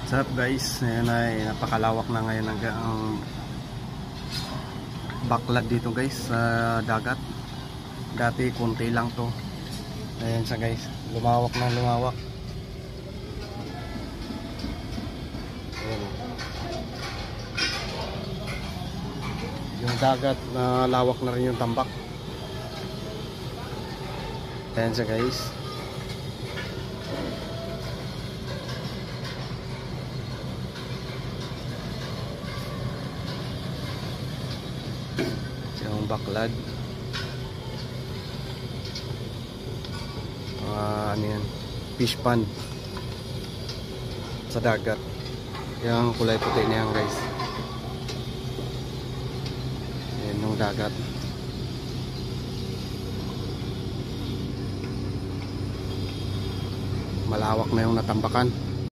What's up guys, ngayon ay napakalawak na ngayon ang baklad dito guys sa dagat. Dati konti lang to, ayan siya guys, lumawak na lumawak. Ayan. Yung dagat na lawak na rin yung tambak. Ayan siya guys. Yung baklad, ano yan, fish pond sa dagat. Yung kulay puti na yan guys, yan yung dagat. Malawak na yung natambakan.